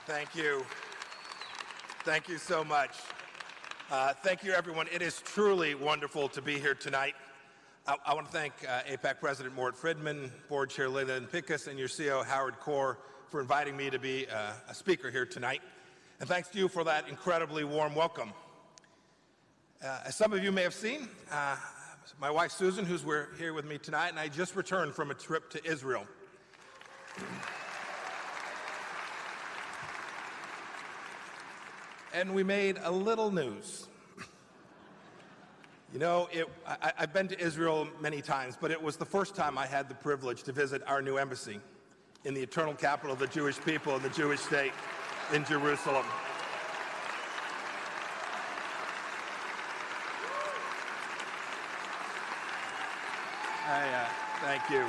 Thank you. Thank you so much. Thank you, everyone. It is truly wonderful to be here tonight. I want to thank AIPAC President Mort Friedman, Board Chair Leland Pickus, and your CEO, Howard Core, for inviting me to be a speaker here tonight. And thanks to you for that incredibly warm welcome. As some of you may have seen, my wife, Susan, who's here with me tonight, and I just returned from a trip to Israel. And we made a little news. You know, I've been to Israel many times, but it was the first time I had the privilege to visit our new embassy in the eternal capital of the Jewish people and the Jewish state in Jerusalem. Thank you.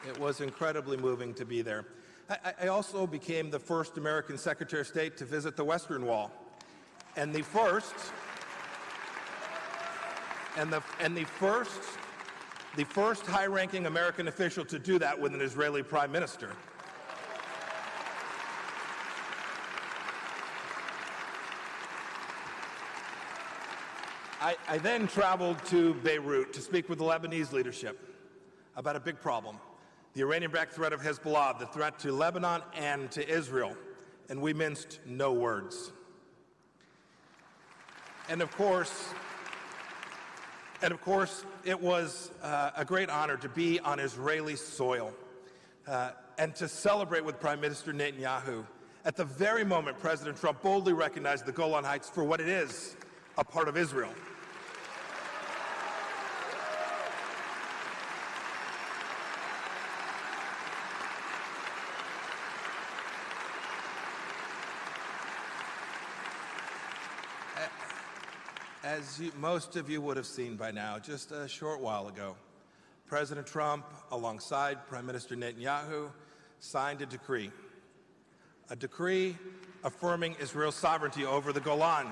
It was incredibly moving to be there. I also became the first American Secretary of State to visit the Western Wall, and the first high-ranking American official to do that with an Israeli Prime Minister. I then traveled to Beirut to speak with the Lebanese leadership about a big problem. The Iranian-backed threat of Hezbollah, the threat to Lebanon and to Israel, and we minced no words. And of course, it was a great honor to be on Israeli soil and to celebrate with Prime Minister Netanyahu at the very moment President Trump boldly recognized the Golan Heights for what it is, a part of Israel. As most of you would have seen by now, just a short while ago, President Trump, alongside Prime Minister Netanyahu, signed a decree affirming Israel's sovereignty over the Golan.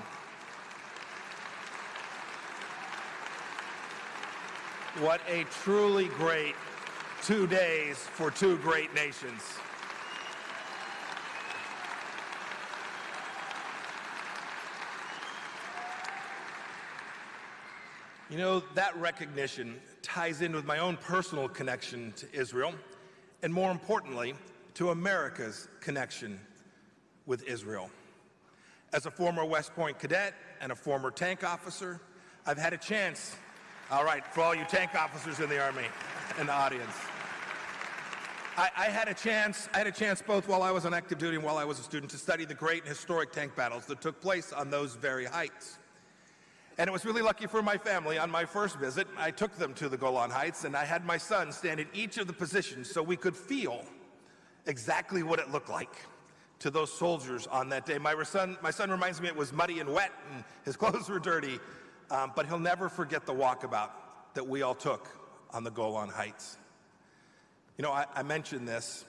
What a truly great 2 days for two great nations. You know, that recognition ties in with my own personal connection to Israel, and more importantly, to America's connection with Israel. As a former West Point cadet and a former tank officer, I've had a chance, all right, for all you tank officers in the Army and the audience, I had a chance both while I was on active duty and while I was a student to study the great and historic tank battles that took place on those very heights. And it was really lucky for my family. On my first visit, I took them to the Golan Heights, and I had my son stand in each of the positions so we could feel exactly what it looked like to those soldiers on that day. My son reminds me it was muddy and wet, and his clothes were dirty, but he'll never forget the walkabout that we all took on the Golan Heights. You know, I mentioned this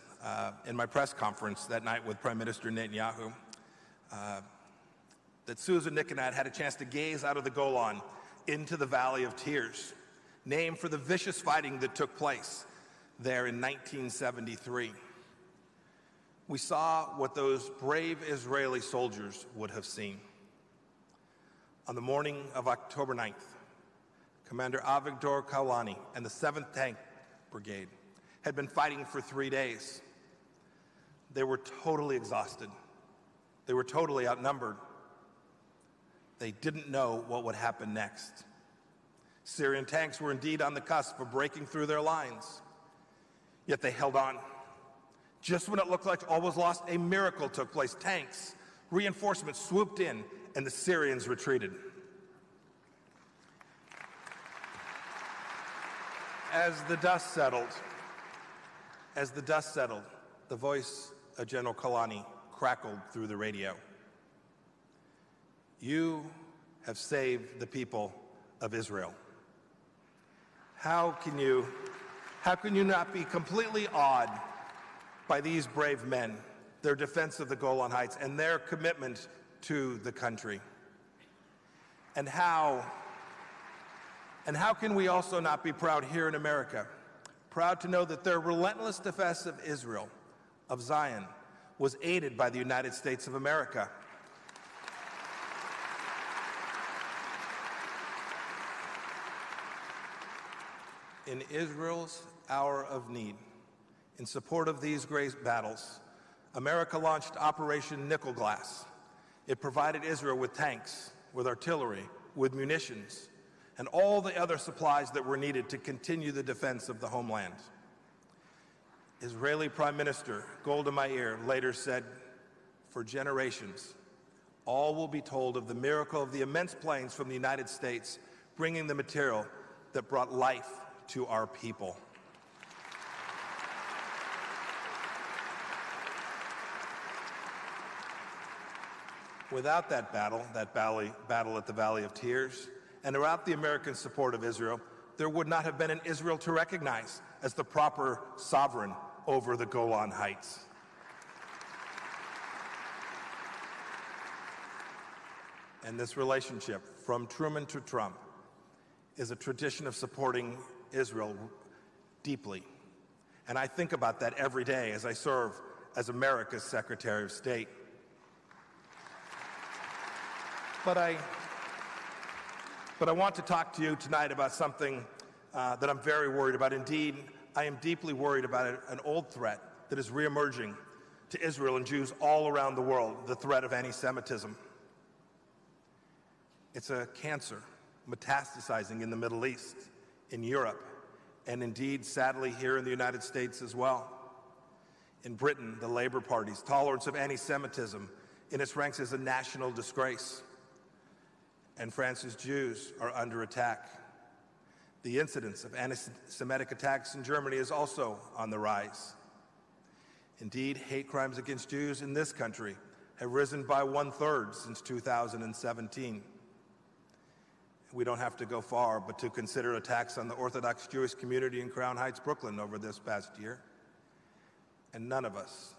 in my press conference that night with Prime Minister Netanyahu, that Susan, Nick, and I had a chance to gaze out of the Golan into the Valley of Tears, named for the vicious fighting that took place there in 1973. We saw what those brave Israeli soldiers would have seen. On the morning of October 9th, Commander Avigdor Kaulani and the 7th Tank Brigade had been fighting for 3 days. They were totally exhausted. They were totally outnumbered. They didn't know what would happen next. Syrian tanks were indeed on the cusp of breaking through their lines, yet they held on. Just when it looked like all was lost, a miracle took place. Tanks, reinforcements swooped in, and the Syrians retreated. As the dust settled, the voice of General Kaulani crackled through the radio. You have saved the people of Israel. How can you not be completely awed by these brave men, their defense of the Golan Heights, and their commitment to the country? And how can we also not be proud here in America, proud to know that their relentless defense of Israel, of Zion, was aided by the United States of America. In Israel's hour of need, in support of these great battles, America launched Operation Nickel Glass. It provided Israel with tanks, with artillery, with munitions, and all the other supplies that were needed to continue the defense of the homeland. Israeli Prime Minister Golda Meir later said, "For generations, all will be told of the miracle of the immense planes from the United States bringing the material that brought life to our people." Without that battle at the Valley of Tears, and without the American support of Israel, there would not have been an Israel to recognize as the proper sovereign over the Golan Heights. And this relationship, from Truman to Trump, is a tradition of supporting Israel deeply. And I think about that every day as I serve as America's Secretary of State. But I want to talk to you tonight about something that I'm very worried about. Indeed, I am deeply worried about an old threat that is reemerging to Israel and Jews all around the world, the threat of anti-Semitism. It's a cancer metastasizing in the Middle East, in Europe, and indeed, sadly, here in the United States as well. In Britain, the Labour Party's tolerance of anti-Semitism in its ranks is a national disgrace. And France's Jews are under attack. The incidence of anti-Semitic attacks in Germany is also on the rise. Indeed, hate crimes against Jews in this country have risen by 1/3 since 2017. We don't have to go far but to consider attacks on the Orthodox Jewish community in Crown Heights, Brooklyn over this past year. And none of us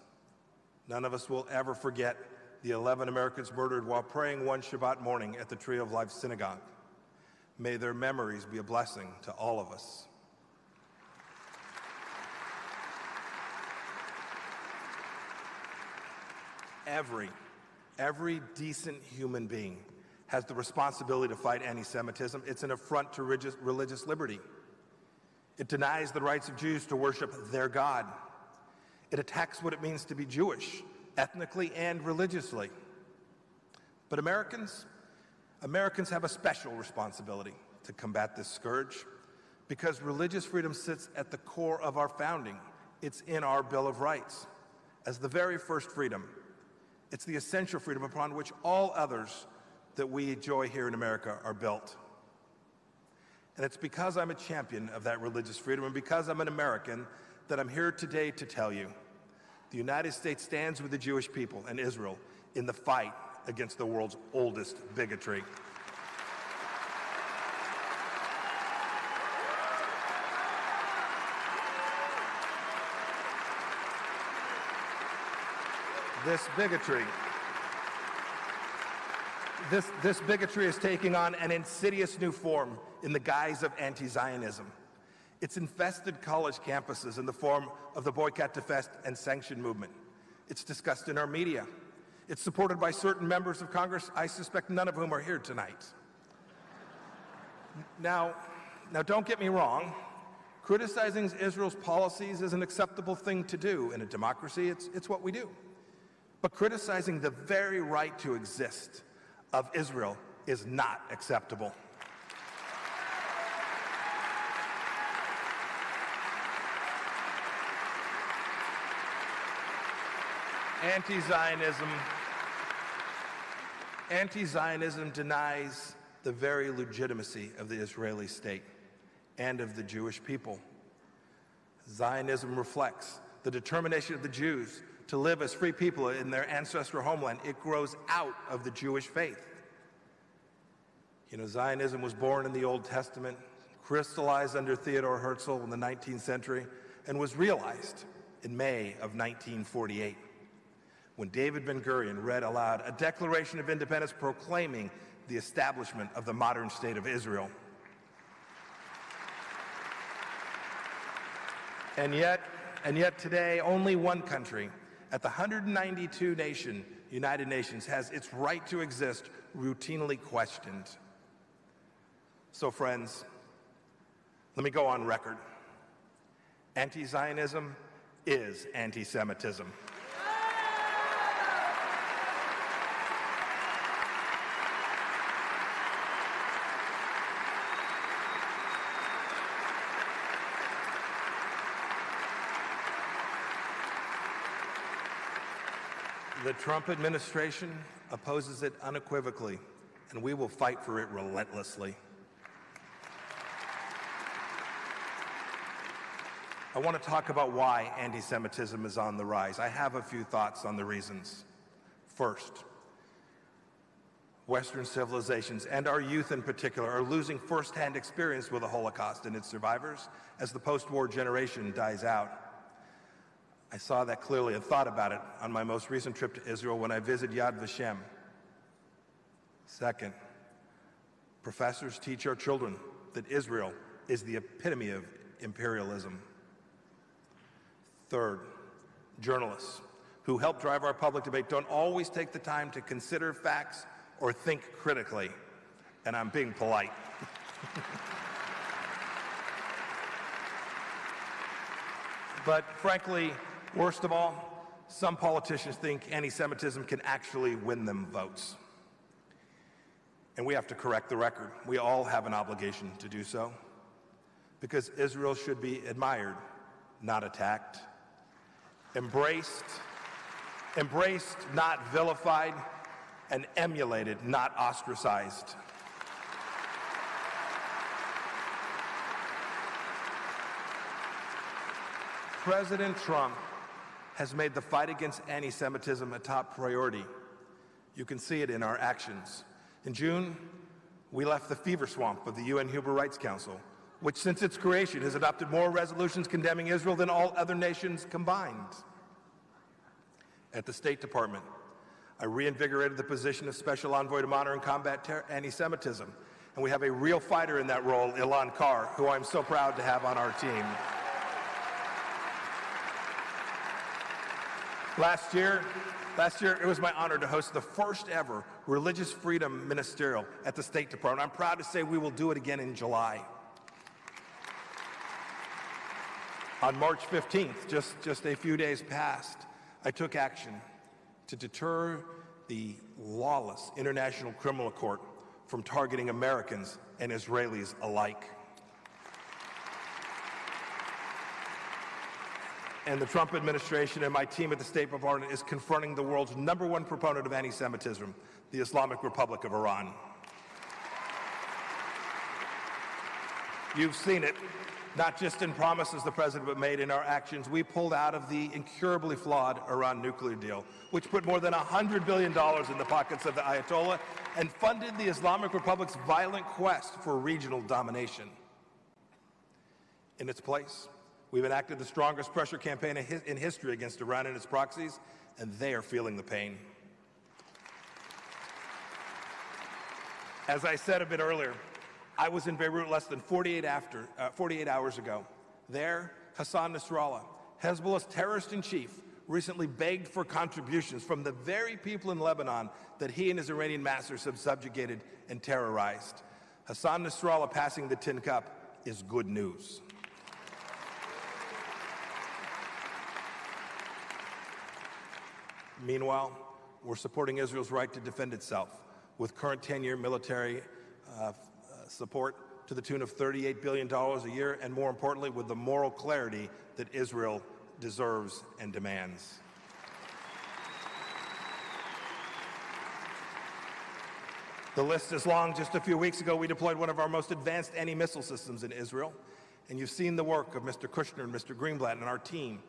will ever forget the 11 Americans murdered while praying one Shabbat morning at the Tree of Life Synagogue. May their memories be a blessing to all of us. Every decent human being has the responsibility to fight anti-Semitism. It's an affront to religious liberty. It denies the rights of Jews to worship their God. It attacks what it means to be Jewish, ethnically and religiously. But Americans have a special responsibility to combat this scourge because religious freedom sits at the core of our founding. It's in our Bill of Rights. As the very first freedom, it's the essential freedom upon which all others that we enjoy here in America are built. And it's because I'm a champion of that religious freedom and because I'm an American that I'm here today to tell you the United States stands with the Jewish people and Israel in the fight against the world's oldest bigotry. This bigotry is taking on an insidious new form in the guise of anti-Zionism. It's infested college campuses in the form of the boycott, defest, and sanction movement. It's discussed in our media. It's supported by certain members of Congress, I suspect none of whom are here tonight. Now don't get me wrong. Criticizing Israel's policies is an acceptable thing to do in a democracy. It's what we do. But criticizing the very right to exist of Israel is not acceptable. Anti-Zionism denies the very legitimacy of the Israeli state and of the Jewish people. Zionism reflects the determination of the Jews to live as free people in their ancestral homeland. It grows out of the Jewish faith. Zionism was born in the Old Testament, crystallized under Theodore Herzl in the 19th century, and was realized in May of 1948. When David Ben-Gurion read aloud a Declaration of Independence proclaiming the establishment of the modern state of Israel. And yet today, only one country at the 192 United Nations has its right to exist routinely questioned. So friends, let me go on record. Anti-Zionism is anti-Semitism. The Trump administration opposes it unequivocally, and we will fight for it relentlessly. I want to talk about why anti-Semitism is on the rise. I have a few thoughts on the reasons. First, Western civilizations, and our youth in particular, are losing firsthand experience with the Holocaust and its survivors as the post-war generation dies out. I saw that clearly and thought about it on my most recent trip to Israel when I visited Yad Vashem. Second, professors teach our children that Israel is the epitome of imperialism. Third, journalists who help drive our public debate don't always take the time to consider facts or think critically. And I'm being polite. But frankly, worst of all, some politicians think anti-Semitism can actually win them votes. And we have to correct the record. We all have an obligation to do so, because Israel should be admired, not attacked, embraced, not vilified, and emulated, not ostracized. President Trump has made the fight against anti-Semitism a top priority. You can see it in our actions. In June, we left the fever swamp of the UN Human Rights Council, which since its creation has adopted more resolutions condemning Israel than all other nations combined. At the State Department, I reinvigorated the position of Special Envoy to monitor and combat anti-Semitism, and we have a real fighter in that role, Ilan Carr, who I'm so proud to have on our team. Last year, it was my honor to host the first ever Religious Freedom Ministerial at the State Department. I'm proud to say we will do it again in July. On March 15th, just a few days past, I took action to deter the lawless International Criminal Court from targeting Americans and Israelis alike. And the Trump administration and my team at the State Department is confronting the world's #1 proponent of anti-Semitism, the Islamic Republic of Iran. You've seen it, not just in promises the president made, in our actions. We pulled out of the incurably flawed Iran nuclear deal, which put more than $100 billion in the pockets of the Ayatollah and funded the Islamic Republic's violent quest for regional domination. In its place, we've enacted the strongest pressure campaign in history against Iran and its proxies, and they are feeling the pain. As I said a bit earlier, I was in Beirut less than 48 hours ago. There, Hassan Nasrallah, Hezbollah's terrorist-in-chief, recently begged for contributions from the very people in Lebanon that he and his Iranian masters have subjugated and terrorized. Hassan Nasrallah passing the tin cup is good news. Meanwhile, we're supporting Israel's right to defend itself with current 10-year military support to the tune of $38 billion a year, and more importantly, with the moral clarity that Israel deserves and demands. The list is long. Just a few weeks ago, we deployed one of our most advanced anti-missile systems in Israel, and you've seen the work of Mr. Kushner and Mr. Greenblatt and our team,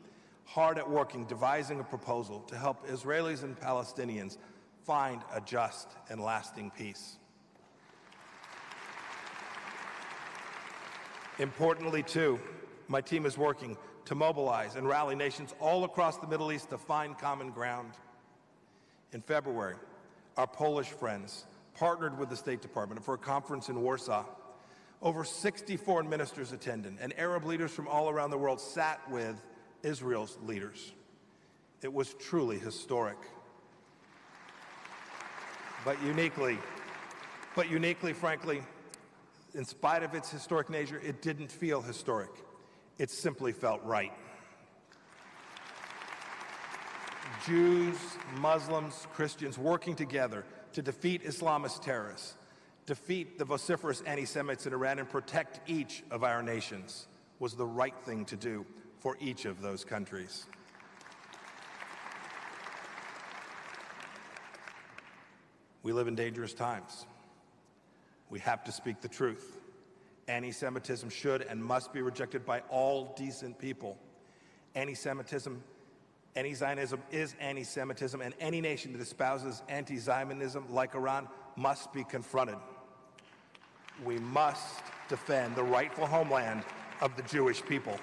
hard at working, devising a proposal to help Israelis and Palestinians find a just and lasting peace. Importantly, too, my team is working to mobilize and rally nations all across the Middle East to find common ground. In February, our Polish friends partnered with the State Department for a conference in Warsaw. Over 60 foreign ministers attended, and Arab leaders from all around the world sat with Israel's leaders. It was truly historic. But uniquely, frankly, in spite of its historic nature, it didn't feel historic. It simply felt right. Jews, Muslims, Christians working together to defeat Islamist terrorists, defeat the vociferous anti-Semites in Iran, and protect each of our nations was the right thing to do for each of those countries. We live in dangerous times. We have to speak the truth. Anti-Semitism should and must be rejected by all decent people. Anti-Zionism is anti-Semitism, and any nation that espouses anti-Zionism, like Iran, must be confronted. We must defend the rightful homeland of the Jewish people.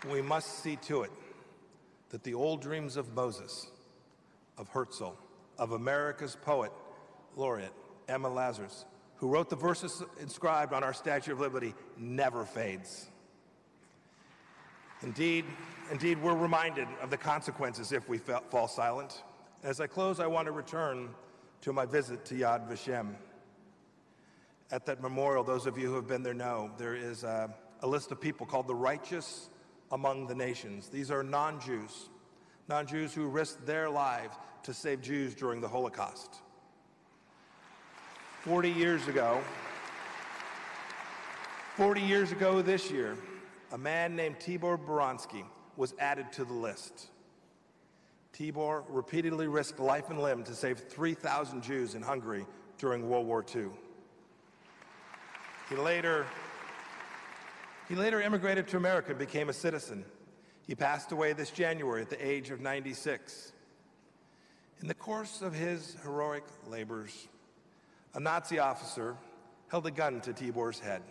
We must see to it that the old dreams of Moses, of Herzl, of America's poet laureate Emma Lazarus, who wrote the verses inscribed on our Statue of Liberty, never fades. Indeed, we're reminded of the consequences if we fall silent. As I close, I want to return to my visit to Yad Vashem. At that memorial, those of you who have been there know, there is a list of people called the righteous among the nations. These are non-Jews who risked their lives to save Jews during the Holocaust. 40 years ago this year, a man named Tibor Boronsky was added to the list. Tibor repeatedly risked life and limb to save 3,000 Jews in Hungary during World War II. He later immigrated to America and became a citizen. He passed away this January at the age of 96. In the course of his heroic labors, a Nazi officer held a gun to Tibor's head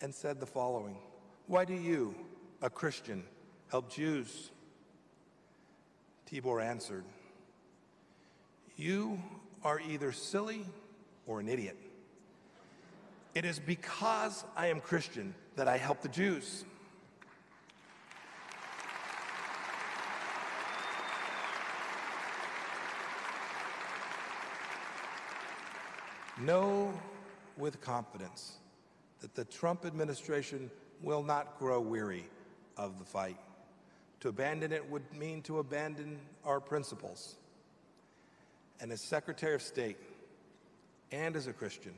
and said the following: "Why do you, a Christian, help Jews?" Tibor answered, "You are either silly or an idiot. It is because I am Christian that I help the Jews." Know with confidence that the Trump administration will not grow weary of the fight. To abandon it would mean to abandon our principles. And as Secretary of State and as a Christian,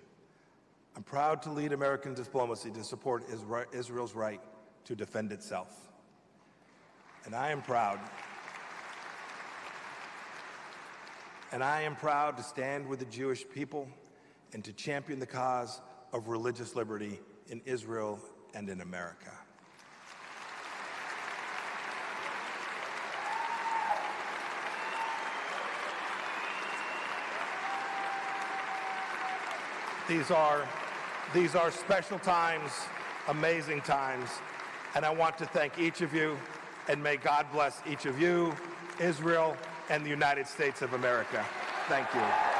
I'm proud to lead American diplomacy to support Israel's right to defend itself. And I am proud to stand with the Jewish people and to champion the cause of religious liberty in Israel and in America. These are special times, amazing times, and I want to thank each of you, and may God bless each of you, Israel, and the United States of America. Thank you.